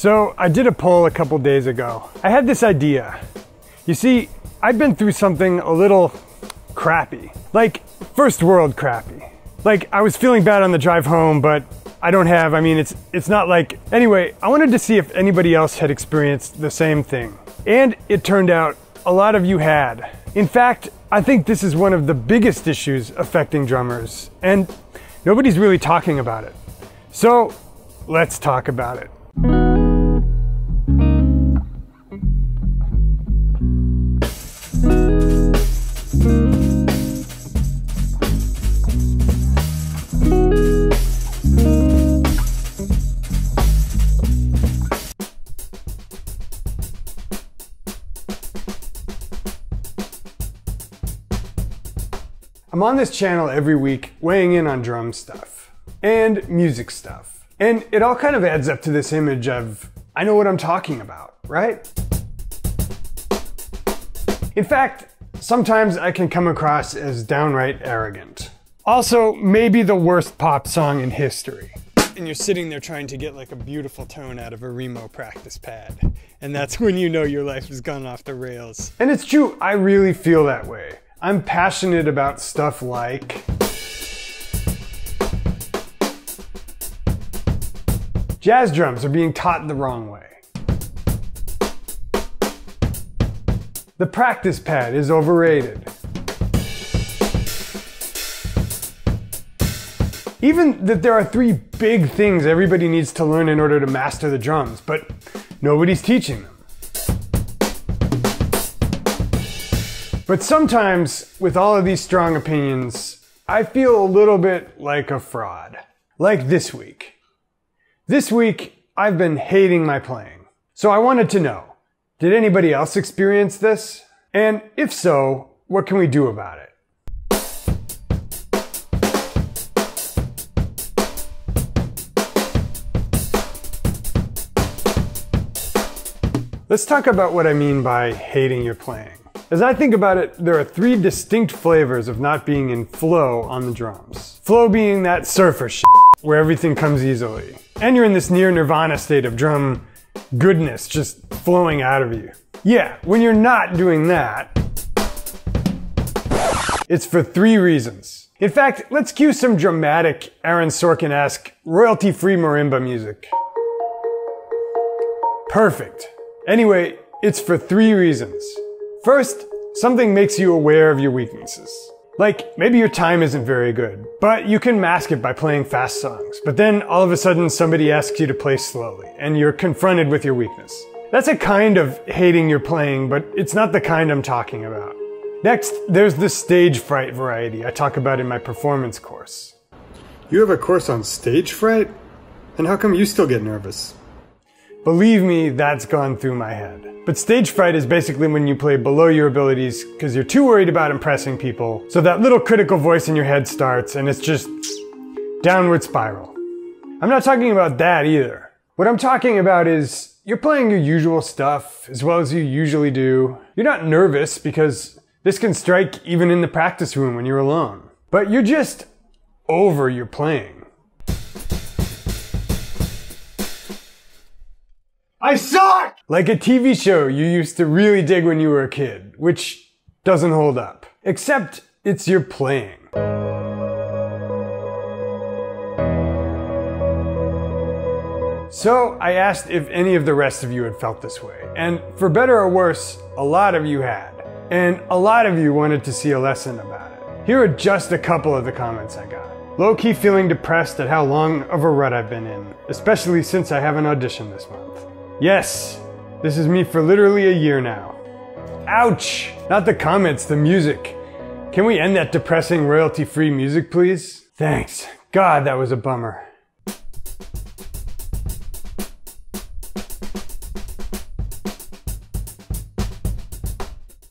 So I did a poll a couple days ago. I had this idea. You see, I've been through something a little crappy, like first world crappy. Like I was feeling bad on the drive home, but it's not like, anyway, I wanted to see if anybody else had experienced the same thing. And it turned out a lot of you had. In fact, I think this is one of the biggest issues affecting drummers, and nobody's really talking about it. So let's talk about it. I'm on this channel every week weighing in on drum stuff and music stuff. And it all kind of adds up to this image of, I know what I'm talking about, right? In fact, sometimes I can come across as downright arrogant. Also, maybe the worst pop song in history. And you're sitting there trying to get like a beautiful tone out of a Remo practice pad. And that's when you know your life has gone off the rails. And it's true, I really feel that way. I'm passionate about stuff like jazz drums are being taught the wrong way. The practice pad is overrated. Even that there are 3 big things everybody needs to learn in order to master the drums, but nobody's teaching them. But sometimes, with all of these strong opinions, I feel a little bit like a fraud. Like this week. This week, I've been hating my playing. So I wanted to know, did anybody else experience this? And if so, what can we do about it? Let's talk about what I mean by hating your playing. As I think about it, there are 3 distinct flavors of not being in flow on the drums. Flow being that surfer shit, where everything comes easily. And you're in this near nirvana state of drum goodness just flowing out of you. Yeah, when you're not doing that, it's for 3 reasons. In fact, let's cue some dramatic Aaron Sorkin-esque royalty-free marimba music. Perfect. Anyway, it's for 3 reasons. First, something makes you aware of your weaknesses. Like, maybe your time isn't very good, but you can mask it by playing fast songs. But then, all of a sudden, somebody asks you to play slowly, and you're confronted with your weakness. That's a kind of hating your playing, but it's not the kind I'm talking about. Next, there's the stage fright variety I talk about in my performance course. You have a course on stage fright? And how come you still get nervous? Believe me, that's gone through my head. But stage fright is basically when you play below your abilities because you're too worried about impressing people. So that little critical voice in your head starts and it's just downward spiral. I'm not talking about that either. What I'm talking about is you're playing your usual stuff as well as you usually do. You're not nervous because this can strike even in the practice room when you're alone. But you're just over your playing. I suck! Like a TV show you used to really dig when you were a kid, which doesn't hold up. Except it's your playing. So I asked if any of the rest of you had felt this way. And for better or worse, a lot of you had. And a lot of you wanted to see a lesson about it. Here are just a couple of the comments I got. Low-key feeling depressed at how long of a rut I've been in, especially since I have an audition this month. Yes, this is me for literally a year now. Ouch! Not the comments, the music. Can we end that depressing royalty-free music, please? Thanks. God, that was a bummer.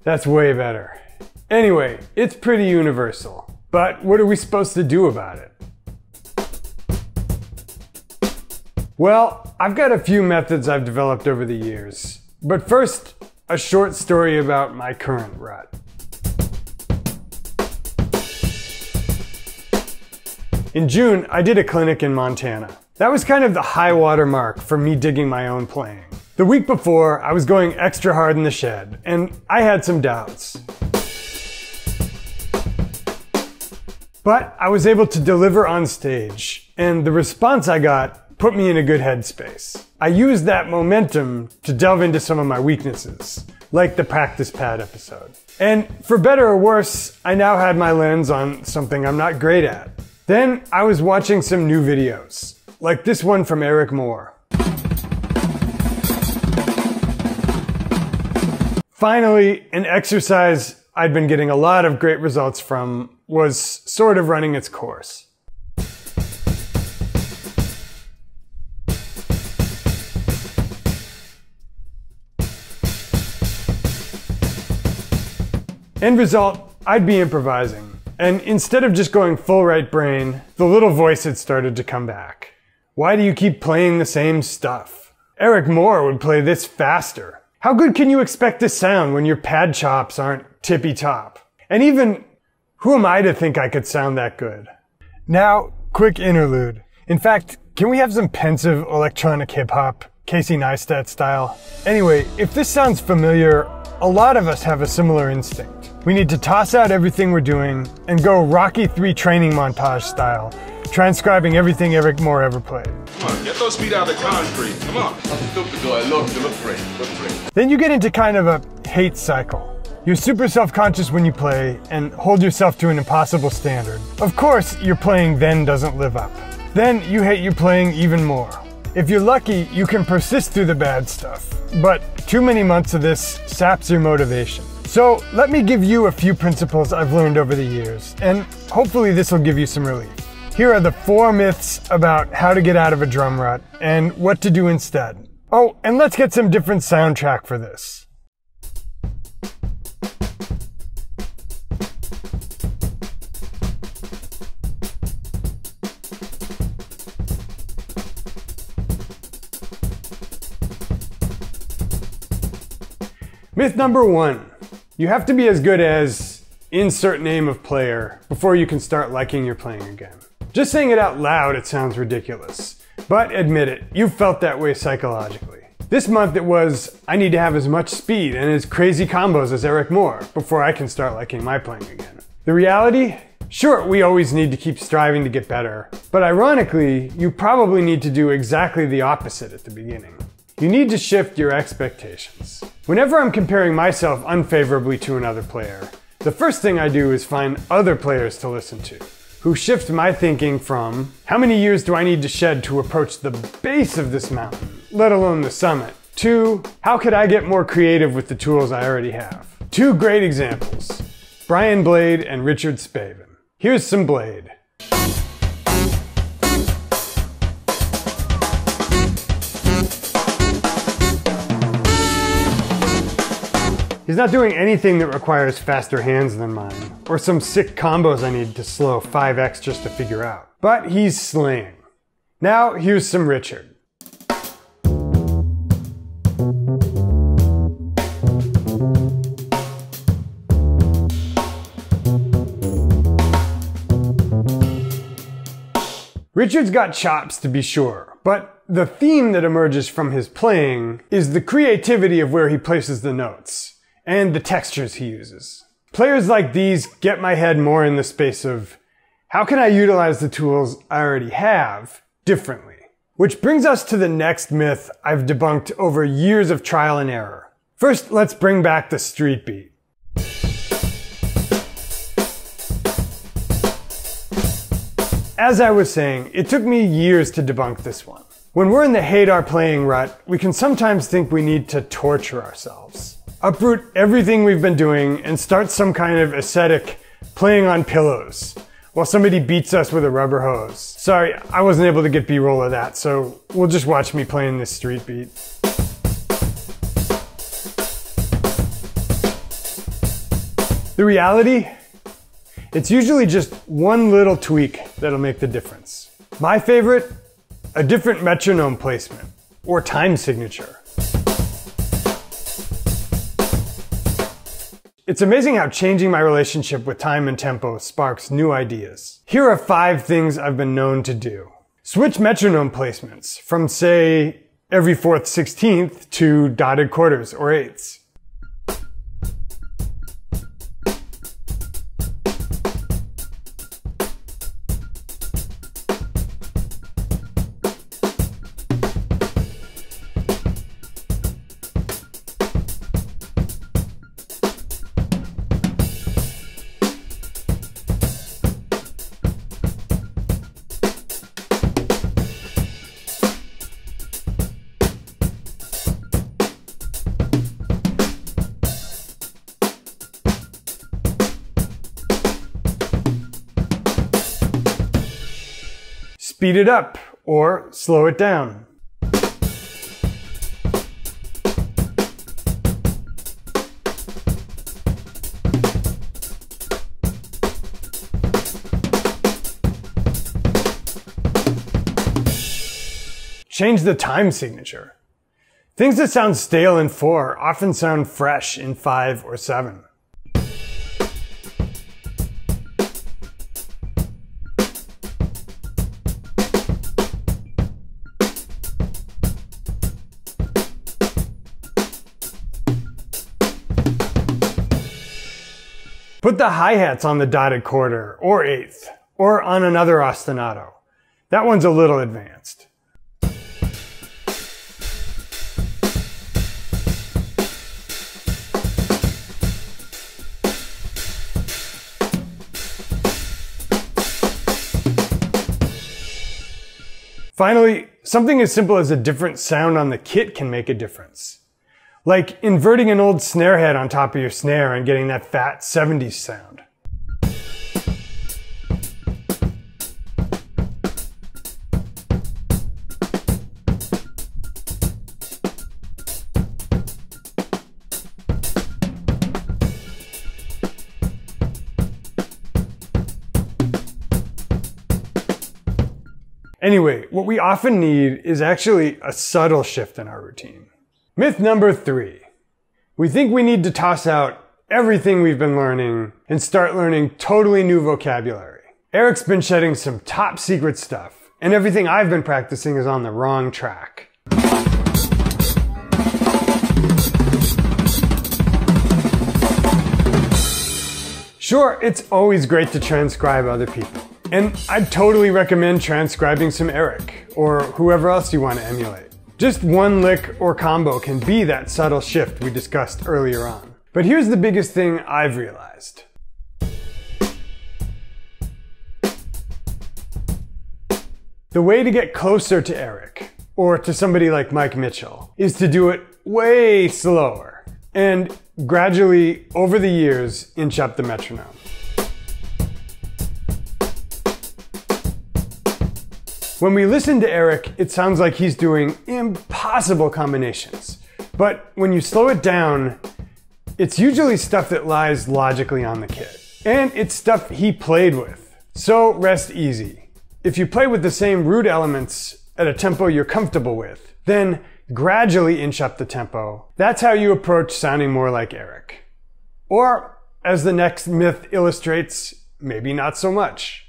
That's way better. Anyway, it's pretty universal. But what are we supposed to do about it? Well, I've got a few methods I've developed over the years. But first, a short story about my current rut. In June, I did a clinic in Montana. That was kind of the high water mark for me digging my own playing. The week before, I was going extra hard in the shed, and I had some doubts. But I was able to deliver on stage, and the response I got put me in a good headspace. I used that momentum to delve into some of my weaknesses, like the practice pad episode. And for better or worse, I now had my lens on something I'm not great at. Then I was watching some new videos, like this one from Eric Moore. Finally, an exercise I'd been getting a lot of great results from was sort of running its course. End result, I'd be improvising, and instead of just going full right brain, the little voice had started to come back. Why do you keep playing the same stuff? Eric Moore would play this faster. How good can you expect to sound when your pad chops aren't tippy-top? And even, who am I to think I could sound that good? Now, quick interlude. In fact, can we have some pensive electronic hip-hop, Casey Neistat style? Anyway, if this sounds familiar, a lot of us have a similar instinct. We need to toss out everything we're doing and go Rocky III training montage style, transcribing everything Eric Moore ever played. Come on, get those feet out of the concrete. Come on. Stupid guy, look great, look great. Then you get into kind of a hate cycle. You're super self-conscious when you play and hold yourself to an impossible standard. Of course, your playing then doesn't live up. Then you hate your playing even more. If you're lucky, you can persist through the bad stuff. But too many months of this saps your motivation. So let me give you a few principles I've learned over the years, and hopefully this will give you some relief. Here are the 4 myths about how to get out of a drum rut and what to do instead. Oh, and let's get some different soundtrack for this. Myth number 1. You have to be as good as insert name of player before you can start liking your playing again. Just saying it out loud, it sounds ridiculous. But admit it, you've felt that way psychologically. This month it was, I need to have as much speed and as crazy combos as Eric Moore before I can start liking my playing again. The reality? Sure, we always need to keep striving to get better. But ironically, you probably need to do exactly the opposite at the beginning. You need to shift your expectations. Whenever I'm comparing myself unfavorably to another player, the first thing I do is find other players to listen to, who shift my thinking from, how many years do I need to shed to approach the base of this mountain, let alone the summit, to, how could I get more creative with the tools I already have? 2 great examples, Brian Blade and Richard Spavin. Here's some Blade. He's not doing anything that requires faster hands than mine, or some sick combos I need to slow 5x just to figure out. But he's slaying. Now here's some Richard. Richard's got chops to be sure, but the theme that emerges from his playing is the creativity of where he places the notes and the textures he uses. Players like these get my head more in the space of, how can I utilize the tools I already have differently? Which brings us to the next myth I've debunked over years of trial and error. First, let's bring back the street beat. As I was saying, it took me years to debunk this one. When we're in the hate our playing rut, we can sometimes think we need to torture ourselves. Uproot everything we've been doing and start some kind of ascetic playing on pillows while somebody beats us with a rubber hose. Sorry, I wasn't able to get B-roll of that, so we'll just watch me playing this street beat. The reality? It's usually just one little tweak that'll make the difference. My favorite? A different metronome placement or time signature. It's amazing how changing my relationship with time and tempo sparks new ideas. Here are 5 things I've been known to do. Switch metronome placements from, say, every 4th 16th to dotted quarters or eighths. Speed it up or slow it down. Change the time signature. Things that sound stale in 4 often sound fresh in 5 or 7. Put the hi-hats on the dotted quarter or eighth, or on another ostinato. That one's a little advanced. Finally, something as simple as a different sound on the kit can make a difference. Like inverting an old snare head on top of your snare and getting that fat 70s sound. Anyway, what we often need is actually a subtle shift in our routine. Myth number 3. We think we need to toss out everything we've been learning and start learning totally new vocabulary. Eric's been shedding some top secret stuff, and everything I've been practicing is on the wrong track. Sure, it's always great to transcribe other people. And I'd totally recommend transcribing some Eric, or whoever else you want to emulate. Just one lick or combo can be that subtle shift we discussed earlier on. But here's the biggest thing I've realized. The way to get closer to Eric, or to somebody like Mike Mitchell, is to do it way slower, and gradually, over the years, inch up the metronome. When we listen to Eric, it sounds like he's doing impossible combinations. But when you slow it down, it's usually stuff that lies logically on the kit. And it's stuff he played with. So rest easy. If you play with the same root elements at a tempo you're comfortable with, then gradually inch up the tempo. That's how you approach sounding more like Eric. Or, as the next myth illustrates, maybe not so much.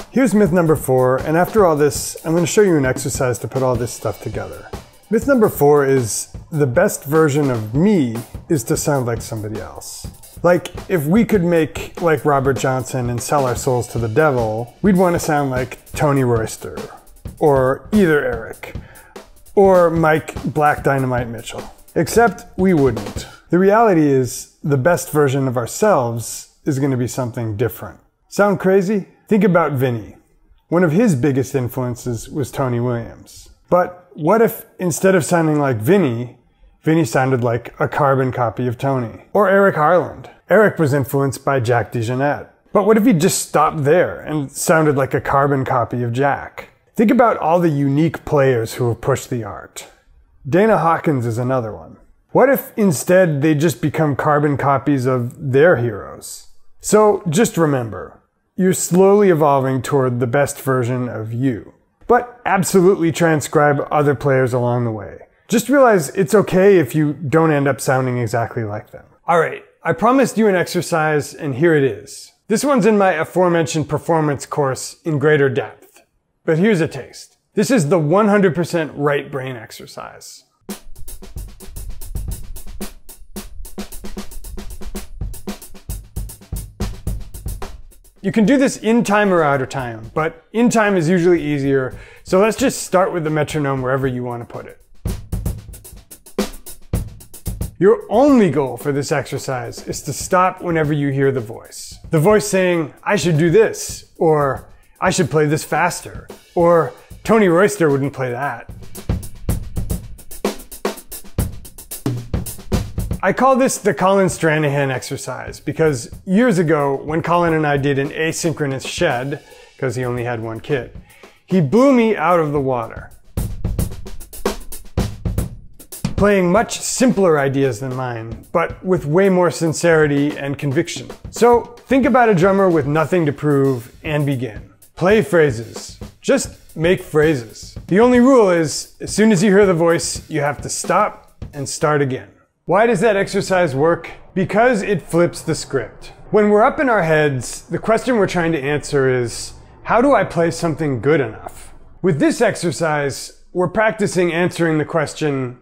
Here's myth number 4, and after all this, I'm going to show you an exercise to put all this stuff together. Myth number 4 is the best version of me is to sound like somebody else. Like, if we could make like Robert Johnson and sell our souls to the devil, we'd want to sound like Tony Royster, or either Eric, or Mike Black Dynamite Mitchell. Except we wouldn't. The reality is, the best version of ourselves is going to be something different. Sound crazy? Think about Vinny. One of his biggest influences was Tony Williams. But what if instead of sounding like Vinny, Vinny sounded like a carbon copy of Tony? Or Eric Harland. Eric was influenced by Jack DeJohnette. But what if he just stopped there and sounded like a carbon copy of Jack? Think about all the unique players who have pushed the art. Dana Hawkins is another one. What if instead they just become carbon copies of their heroes? So just remember, you're slowly evolving toward the best version of you. But absolutely transcribe other players along the way. Just realize it's okay if you don't end up sounding exactly like them. Alright, I promised you an exercise, and here it is. This one's in my aforementioned performance course in greater depth. But here's a taste. This is the 100% right brain exercise. You can do this in time or out of time, but in time is usually easier, so let's just start with the metronome wherever you want to put it. Your only goal for this exercise is to stop whenever you hear the voice. The voice saying, I should do this, or I should play this faster, or Tony Royster wouldn't play that. I call this the Colin Stranahan exercise because years ago, when Colin and I did an asynchronous shed, because he only had one kit, he blew me out of the water, playing much simpler ideas than mine, but with way more sincerity and conviction. So think about a drummer with nothing to prove and begin. Play phrases. Just make phrases. The only rule is, as soon as you hear the voice, you have to stop and start again. Why does that exercise work? Because it flips the script. When we're up in our heads, the question we're trying to answer is, how do I play something good enough? With this exercise, we're practicing answering the question,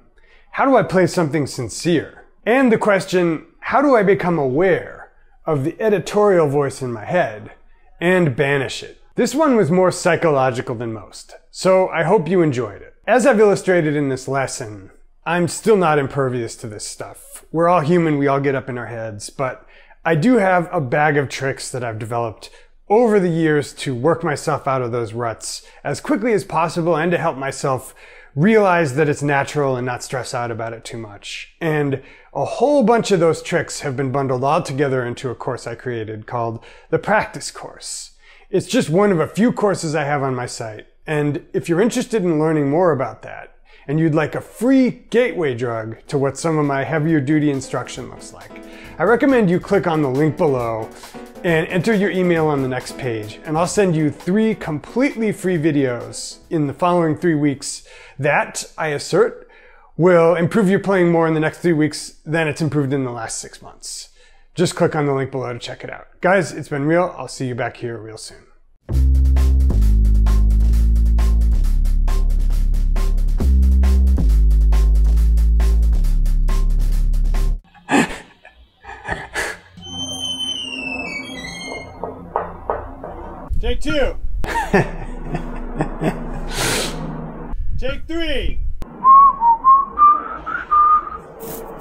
how do I play something sincere? And the question, how do I become aware of the editorial voice in my head and banish it? This one was more psychological than most, so I hope you enjoyed it. As I've illustrated in this lesson, I'm still not impervious to this stuff. We're all human, we all get up in our heads, but I do have a bag of tricks that I've developed over the years to work myself out of those ruts as quickly as possible and to help myself realize that it's natural and not stress out about it too much. And a whole bunch of those tricks have been bundled all together into a course I created called the Practice Course. It's just one of a few courses I have on my site. And if you're interested in learning more about that, and you'd like a free gateway drug to what some of my heavier duty instruction looks like, I recommend you click on the link below and enter your email on the next page, and I'll send you 3 completely free videos in the following 3 weeks that, I assert, will improve your playing more in the next 3 weeks than it's improved in the last 6 months. Just click on the link below to check it out. Guys, it's been real. I'll see you back here real soon. Take 2. Take 3.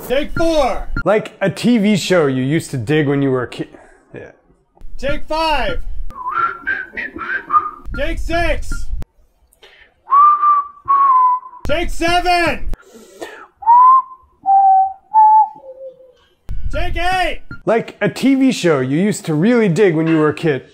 Take 4. Like a TV show you used to dig when you were a kid. Yeah. Take 5. Take 6. Take 7. Take 8. Like a TV show you used to really dig when you were a kid.